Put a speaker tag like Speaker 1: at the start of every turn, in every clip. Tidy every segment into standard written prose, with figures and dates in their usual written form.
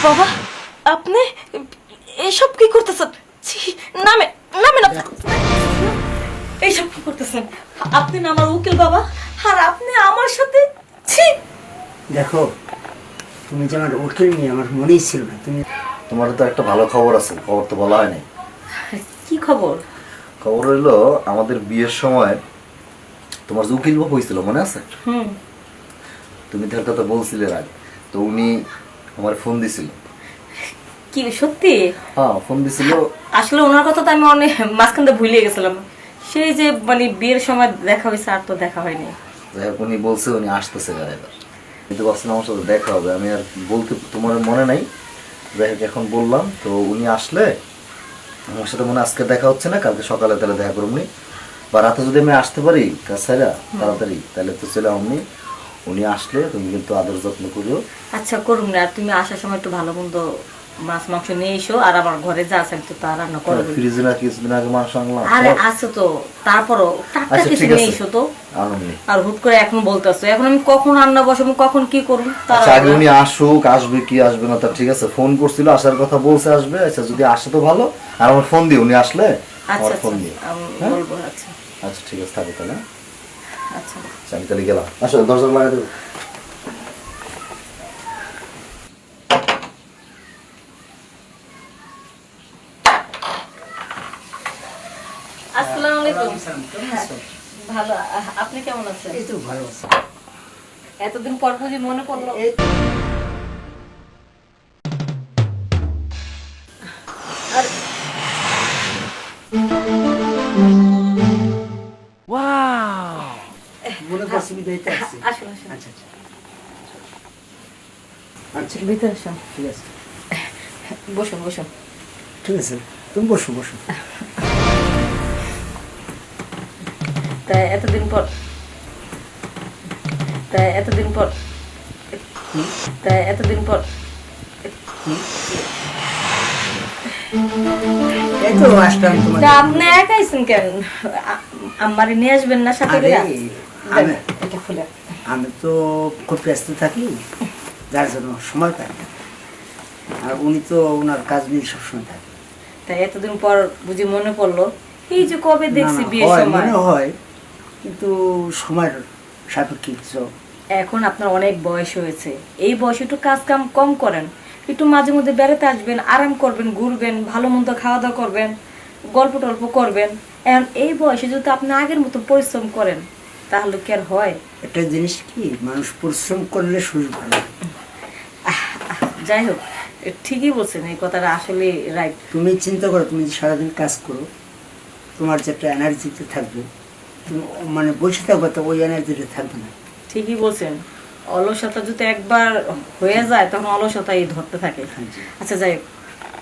Speaker 1: বাবা, আপনি এসব কি করতেছেন? ছি, নামে নামে না। এইসব কি করতেছেন? আপনি না আমার উকিল বাবা, আর আপনি আমার সাথে। ছি।
Speaker 2: দেখো, তুমি যে আমার উকিল নিয়ে আমার মনেই ছিল না। তুমি
Speaker 3: তোমার তো একটা ভালো খবর আছে, খবর তো বলা হয়নি।
Speaker 1: কি খবর?
Speaker 3: খবর হইলো আমাদের বিয়ের সময় তোমার যে উকিল বাবু হয়েছিল মনে আছে? তুমি তার কথা বলছিলে আগে, তো উনি আমার ফোন দিছিল।
Speaker 1: কি সত্যি?
Speaker 3: হ্যাঁ, ফোন দিছিল।
Speaker 1: আসলে ওনার কথা তো আমি অনেক মাঝখান দিয়ে ভুলে গেছিলাম। সেই যে মানে বিয়ের সময় দেখা হয়েছে, আর তো দেখা হয়নি।
Speaker 3: যাই হোক, উনি বলছে উনি আসতেছে এবার, কিন্তু ভাবছিলাম আমার সাথে দেখা হবে। আমি আর বলতে তোমার মনে নাই। যাই হোক, এখন বললাম তো উনি আসলে আমার সাথে মনে হয় আজকে দেখা হচ্ছে না, কালকে সকালে তাহলে দেখা করবো। বা রাতে যদি আমি আসতে পারি কাজ ছাড়া তাড়াতাড়ি, তাহলে তো চলে আমি। উনি আসলে তুমি কিন্তু আদর যত্ন করিও।
Speaker 1: আচ্ছা করুন না, আর তুমি আসার সময় একটু ভালো মন্দ মাছ মাংস নিয়ে এসো, আর আমার ঘরে যা আছে আমি তো তা রান্না করবো।
Speaker 3: ফ্রিজে না কিছুদিন আগে মাংস আনলাম।
Speaker 1: আরে আছে তো, তারপরও টাটকা
Speaker 3: আচ্ছা,
Speaker 1: কিছু
Speaker 3: ঠিক
Speaker 1: নিয়ে
Speaker 3: আছে,
Speaker 1: এসো তো।
Speaker 3: আনন্দ।
Speaker 1: আর হুট করে এখন বলতেছো, এখন আমি কখন রান্না বসাবো, কখন কি করুন
Speaker 3: আচ্ছা, আগে উনি আসুক, আসবে কি আসবে না তার ঠিক আছে। ফোন করছিল, আসার কথা বলছে আসবে। আচ্ছা, যদি আসে তো ভালো, আর আমার ফোন দিও উনি আসলে।
Speaker 1: আচ্ছা
Speaker 3: আমার
Speaker 1: আচ্ছা
Speaker 3: ফোন দিও।
Speaker 1: আমি
Speaker 3: হ্যাঁ?
Speaker 1: বলবো। আচ্ছা
Speaker 3: আচ্ছা, ঠিক আছে, থাকো তাহলে।
Speaker 1: আচ্ছা।
Speaker 3: আচ্ছা, আমি তাহলে গেলাম। আসো, দরজা লাগাই দেবো।
Speaker 1: আসসালামু আলাইকুম। ভালো, আপনি কেমন আছেন?
Speaker 2: এই তো ভালো আছে।
Speaker 1: এতদিন পর বুঝি মনে পড়লো? আর
Speaker 2: মনে করছি বিদায়তে আসছি।
Speaker 1: আসুন আসুন।
Speaker 2: আচ্ছা আচ্ছা আচ্ছা,
Speaker 1: ভিতরে আসুন।
Speaker 2: ঠিক আছে
Speaker 1: বসুন বসুন।
Speaker 2: ঠিক আছে, তুমি বসো বসো।
Speaker 1: তা এতদিন পর তা এতদিন পর তা এতদিন পর
Speaker 2: এই তো আসলাম তোমার।
Speaker 1: তা আপনি একাইছেন কেন? আমারে নিয়ে আসবেন না সাথে করে?
Speaker 2: আমি
Speaker 1: এটা খুলে।
Speaker 2: আমি তো খুব ব্যস্ত থাকি, যার জন্য সময় পাই না। আর উনি তো ওনার কাজ নিয়ে সবসময় থাকে।
Speaker 1: তাই এতদিন পর বুঝি মনে পড়লো? এই যে কবে দেখছি
Speaker 2: না,
Speaker 1: বিয়ের
Speaker 2: হয়,
Speaker 1: সময়।
Speaker 2: মনে হয়, কিন্তু সময়ের সাপেক্ষিক তো।
Speaker 1: এখন আপনার অনেক বয়স হয়েছে, এই বয়সে একটু কাজ কাম কম করেন, একটু মাঝে মধ্যে বেড়াতে আসবেন, আরাম করবেন, ঘুরবেন, ভালো মন্দ খাওয়া দাওয়া করবেন, গল্প টল্প করবেন। এখন এই বয়সে যদি আপনি আগের মতো পরিশ্রম করেন তাহলে কি আর হয়?
Speaker 2: একটা জিনিস কি, মানুষ পরিশ্রম করলে শরীর ভালো।
Speaker 1: যাই হোক, ঠিকই বলছেন, এই কথাটা আসলে রাইট।
Speaker 2: তুমি চিন্তা করো, তুমি যে সারাদিন কাজ করো, তোমার যে একটা এনার্জিতে থাকবে, তুমি মানে বসে থাকবে তো ওই এনার্জিটা থাকবে না।
Speaker 1: ঠিকই বলছেন, অলসতা যদি একবার হয়ে যায় তখন অলসতাই ধরতে থাকে। আচ্ছা যাই হোক,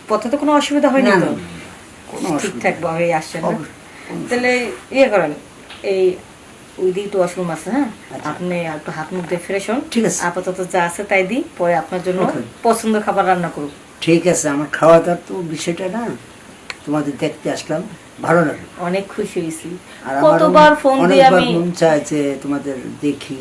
Speaker 1: পথে তো কোনো অসুবিধা হয়নি
Speaker 2: না,
Speaker 1: তো?
Speaker 2: না, কোনো অসুবিধা
Speaker 1: ঠিকঠাক ভাবে আসছেন না?
Speaker 2: কোনো
Speaker 1: তাহলে ইয়ে করেন, এই ওই দিকে তো ওয়াশরুম আছে, হ্যাঁ,
Speaker 2: আচ্ছা।
Speaker 1: আপনি একটু হাত মুখ দিয়ে ফ্রেশ হন।
Speaker 2: ঠিক আছে।
Speaker 1: আপাতত যা আছে তাই দিই, পরে আপনার জন্য
Speaker 2: Okay.
Speaker 1: পছন্দ খাবার রান্না করুন।
Speaker 2: ঠিক আছে, আমার খাওয়া দাওয়ার তো বিষয়টা না, তোমাদের দেখতে আসলাম, ভালো লাগে।
Speaker 1: অনেক খুশি হয়েছি।
Speaker 2: আর আমার
Speaker 1: কতবার ফোন দিয়ে
Speaker 2: অনেকবার
Speaker 1: আমি
Speaker 2: মন চায় যে তোমাদের দেখি,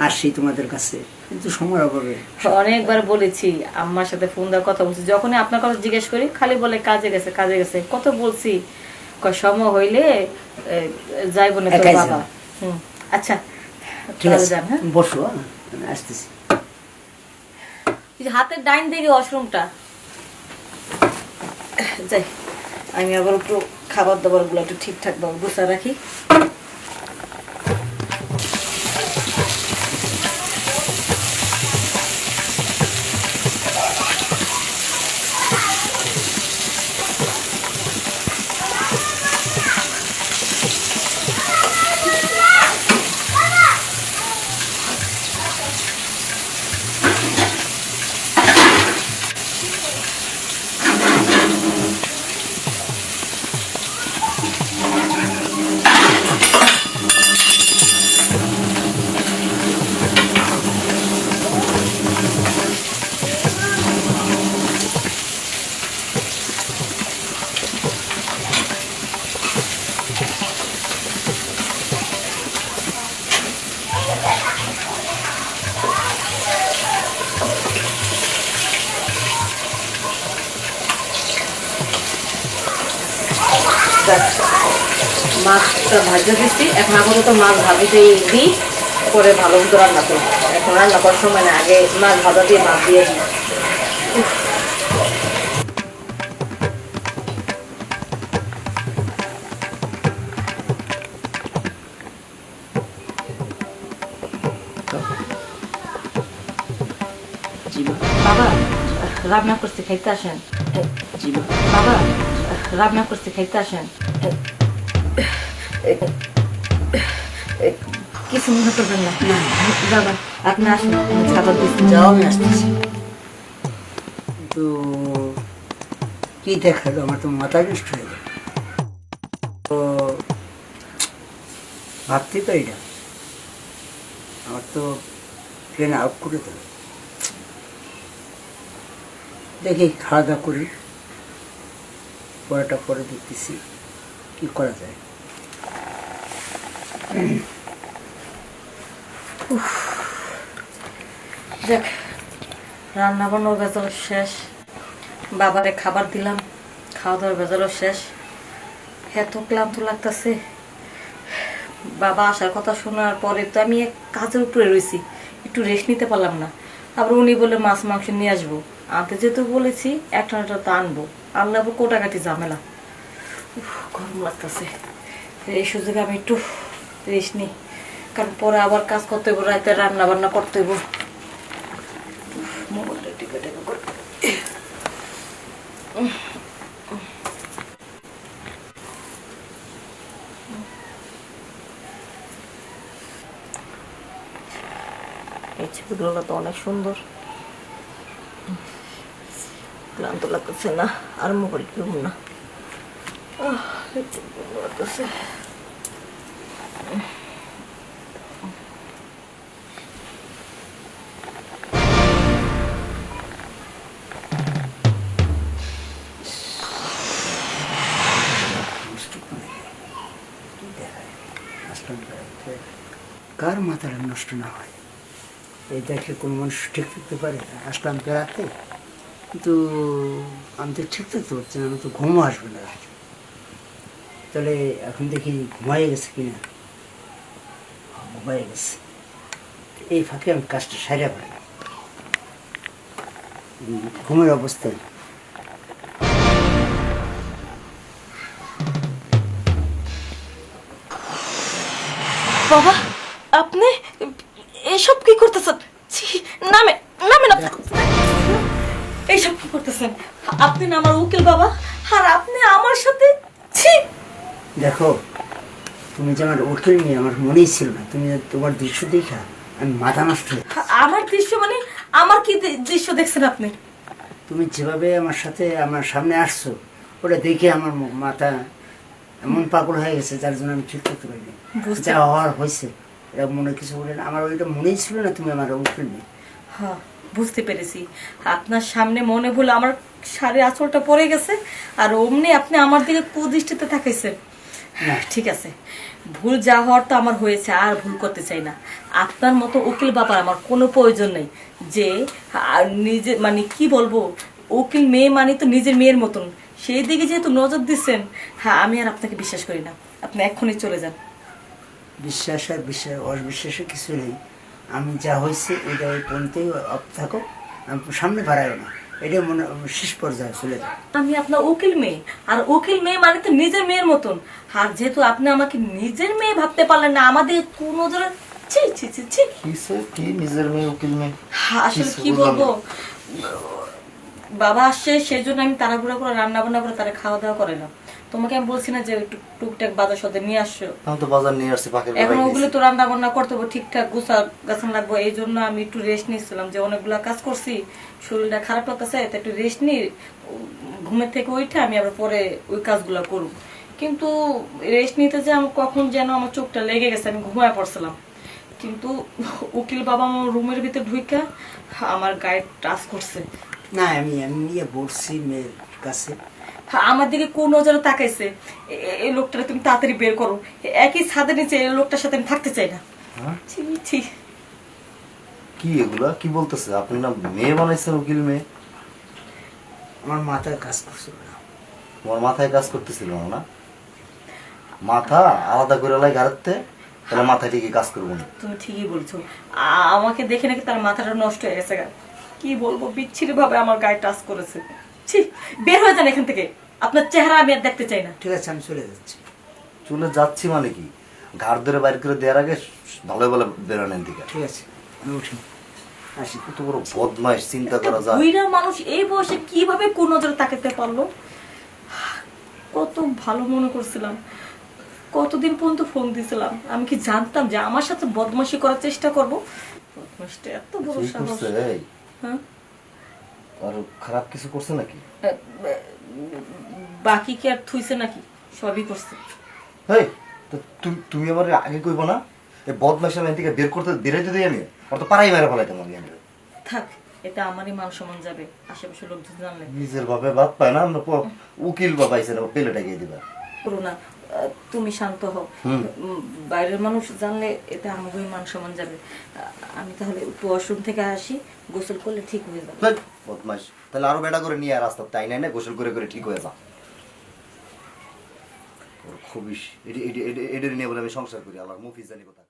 Speaker 2: আসি তোমাদের কাছে, কিন্তু সময় অভাবে।
Speaker 1: অনেকবার বলেছি, আম্মার সাথে ফোন দেওয়ার কথা বলছি, যখনই আপনার কথা জিজ্ঞেস করি খালি বলে কাজে গেছে কাজে গেছে। কত বলছি, সময় হইলে যাইব না তোর
Speaker 2: একাই
Speaker 1: বাবা।
Speaker 2: যাও।
Speaker 1: আচ্ছা
Speaker 2: ঠিক
Speaker 1: তাহলে
Speaker 2: আছে,
Speaker 1: যান, হ্যাঁ।
Speaker 2: বসো, আমি আসতেছি।
Speaker 1: এই যে হাতের ডাইন দিকে ওয়াশরুমটা, যাই আমি আবার একটু খাবার দাবার গুলো একটু ঠিকঠাক ভাবে গুছা রাখি। যাক, মাছটা ভাজা দিচ্ছি, এখন আপাতত মাছ ভাজিতে দিই, পরে ভালো মতো রান্না করবো। এখন রান্না করার সময় না, আগে মাছ ভাজা দিয়ে মাছ দিয়ে দিই।
Speaker 2: জিমা
Speaker 1: বাবা রান্না করছি, খাইতে আসেন।
Speaker 2: জিমা
Speaker 1: বাবা রান্না করছি, খাইতে আসেন। কিছু মনে করবেন না। বাবা আপনি আসেন, খাবার দিচ্ছি।
Speaker 2: যাও, আমি আসতেছি। কিন্তু কি দেখালো, আমার তো মাথা নষ্ট হয়ে গেল। তো ভাবতেই পারি না, আমার তো ট্রেন আউট করে দেবে। দেখি খাওয়া দাওয়া করি, পরেটা পরে দেখতেছি কি করা যায়।
Speaker 1: দেখ, রান্না বান্নার ভেজাল শেষ, বাবারে খাবার দিলাম, খাওয়া দাওয়ার ভেজালও শেষ। এত ক্লান্ত লাগতেছে। বাবা আসার কথা শোনার পরে তো আমি এক কাজের উপরে রয়েছি, একটু রেস্ট নিতে পারলাম না। আবার উনি বলে মাছ মাংস নিয়ে আসবো, আনতে যেহেতু বলেছি একটা না একটা তো আনবো, আনলে আবার কোটাকাটি ঝামেলা। গরম লাগতেছে, এই সুযোগে আমি একটু রেস্ট নিই, কারণ পরে আবার কাজ করতে হইব, রাতে রান্না বান্না করতে হইব। মোবাইলটা টিপে টিপে করে এই ছবিগুলো তো অনেক সুন্দর। ক্লান্ত লাগতেছে না, আর মোবাইল কিনব না। একটু ভালো লাগতেছে।
Speaker 2: কার মাথাটা নষ্ট না হয়, এই দেখলে কোনো মানুষ ঠিক থাকতে পারে? আসলাম বেড়াতে, কিন্তু আমি তো ঠিক থাকতে পারছি না, আমি তো ঘুমও আসবে না। তাহলে এখন দেখি ঘুমাই গেছে কিনা। ঘুমাই গেছে, এই ফাঁকে আমি কাজটা সারিয়া পারি ঘুমের অবস্থায়।
Speaker 1: বাবা আপনি এসব কি করতেছেন? ছি, নামে নামে না। এইসব কি করতেছেন? আপনি না আমার উকিল বাবা, আর আপনি আমার সাথে। ছি,
Speaker 2: দেখো, তুমি যে আমার উকিল নিয়ে আমার মনেই ছিল না, তুমি তোমার দৃশ্য দেখা আমি মাথা নষ্ট হয়ে।
Speaker 1: আমার দৃশ্য মানে আমার কি দৃশ্য দেখছেন আপনি?
Speaker 2: তুমি যেভাবে আমার সাথে আমার সামনে আসছো, ওটা দেখে আমার মাথা এমন পাগল হয়ে গেছে, যার জন্য আমি ঠিক করতে পারিনি। যা হওয়ার হয়েছে, এটা মনে কিছু বলে না, আমার ওইটা মনেই ছিল না তুমি আমার উকিল নিয়ে।
Speaker 1: হ্যাঁ বুঝতে পেরেছি, আপনার সামনে মনে ভুল আমার শাড়ি আঁচলটা পড়ে গেছে, আর অমনি আপনি আমার দিকে কুদৃষ্টিতে তাকাইছেন। ঠিক আছে, ভুল যা হওয়ার তো আমার হয়েছে, আর ভুল করতে চাই না। আপনার মতো উকিল বাবার আমার কোনো প্রয়োজন নেই, যে নিজে মানে কি বলবো, উকিল মেয়ে মানে তো নিজের মেয়ের মতন, সেই দিকে যেহেতু নজর দিচ্ছেন, হ্যাঁ আমি আর আপনাকে বিশ্বাস করি না, আপনি এক্ষুনি চলে যান।
Speaker 2: বিশ্বাস আর অবিশ্বাসের কিছু নেই, আমি যা হয়েছে এটা ওই পর্যন্তই থাকো, আমি সামনে বাড়াইও না, এটা মনে শেষ পর্যায়ে চলে যায়।
Speaker 1: আমি আপনার উকিল মেয়ে, আর উকিল মেয়ে মানে তো নিজের মেয়ের মতন, আর যেহেতু আপনি আমাকে নিজের মেয়ে ভাবতে পারলেন না, আমাদের কোন নজরে ছি ছি ছি ছি।
Speaker 3: কি নিজের মেয়ে উকিল মেয়ে?
Speaker 1: আসলে কি বলবো, বাবা আসছে সেই জন্য আমি তাড়াহুড়া করে রান্না বান্না করে তারা খাওয়া দাওয়া করে না। তোমাকে আমি বলছি না যে একটু টুকটাক বাজার সাথে নিয়ে আসছো,
Speaker 3: আমি তো বাজার নিয়ে আসছি পাখির
Speaker 1: এখন
Speaker 3: বাড়ি
Speaker 1: ওগুলো
Speaker 3: গেছি।
Speaker 1: তো রান্না বান্না করতে হবে, ঠিকঠাক গুছা গাছান লাগবে, এই জন্য আমি একটু রেস্ট নিচ্ছিলাম, যে অনেকগুলা কাজ করছি, শরীরটা খারাপ লাগতেছে, তো একটু রেস্ট নিই, ঘুমের থেকে ওইটা আমি আবার পরে ওই কাজগুলো করব। কিন্তু রেস্ট নিতে যে আমার কখন যেন আমার চোখটা লেগে গেছে, আমি ঘুমায় পড়ছিলাম, কিন্তু উকিল বাবা আমার রুমের ভিতরে ঢুইকা আমার গায়ে টাচ করছে।
Speaker 2: না, আমি এমনি বলছি মেয়ের কাছে,
Speaker 1: আমার দিকে কোন নজরে তাকাইছে, এই লোকটা তুমি তাড়াতাড়ি বের করো, একই ছাদের নিচে এই লোকটার সাথে আমি থাকতে চাই না।
Speaker 3: হ্যাঁ?
Speaker 1: ছি ছি।
Speaker 3: কি এগুলা কি বলতেছে? আপনি না মেয়ে বানাইছেন উকিল মেয়ে?
Speaker 2: আমার মাথায় কাজ করছিল না।
Speaker 3: তোমার মাথায় কাজ করতেছিল না? মাথা আলাদা করে লাই ঘাড়তে, তাহলে মাথা ঠিকই কাজ করবো না।
Speaker 1: তুমি ঠিকই বলছো। আমাকে দেখে নাকি তার মাথাটা নষ্ট হয়ে গেছে গা। কি বলবো, বিচ্ছিরি ভাবে আমার গায়ে টাচ করেছে। ছি, বের হয়ে যান এখান থেকে, আপনার চেহারা আমি আর দেখতে চাই না।
Speaker 2: ঠিক আছে, আমি চলে যাচ্ছি।
Speaker 3: চলে যাচ্ছি মানে কি, ঘাড় ধরে বাইর করে দেওয়ার আগে ভালো ভালো বেরোনেন দিকে।
Speaker 2: ঠিক আছে, আমি উঠি, আসি।
Speaker 3: কত বড় বদমাইশ, চিন্তা করা যায়।
Speaker 1: বুইড়া মানুষ এই বয়সে কিভাবে কোন নজরে তাকাতে পারলো? কত ভালো মনে করছিলাম, কতদিন পর্যন্ত ফোন দিছিলাম। আমি কি জানতাম যে আমার সাথে বদমাশি করার চেষ্টা করব? বদমাশটা এত বড়
Speaker 3: কি
Speaker 1: সাহস।
Speaker 3: করছে? এই,
Speaker 1: হ্যাঁ,
Speaker 3: আর খারাপ কিছু করছে নাকি?
Speaker 1: বাকি কি আর থুইছে নাকি? সবই করছে।
Speaker 3: হেই, তো তুমি আমার আগে কইব না? এই বদমাইশ লাইন থেকে বের করতে বেরাইতে দিই আমি, আর তো পাড়াই মেরে ফেলাইতাম আমি।
Speaker 1: থাক, এটা আমারই মান সম্মান যাবে আশেপাশে লোকজন জানলে।
Speaker 3: নিজের ভাবে বাদ পায় না, আমরা উকিল বা পাইছে না, পেলেটা গিয়ে দিবা।
Speaker 1: করো না, তুমি শান্ত হও। বাইরের মানুষ জানলে এটা আমারই মান সম্মান যাবে। আমি তাহলে ওয়াশরুম থেকে আসি, গোসল করলে ঠিক হয়ে যাবে।
Speaker 3: ধ্যাৎ, বদমাইশ, তাহলে আরো বেটা করে নিয়ে আর রাস্তা তাই নাই না, গোসল করে করে ঠিক হয়ে যা। ওর খুবই এটি নিয়ে বলে আমি সংসার করি, আল্লাহ মুফিজ জানি কোথায়।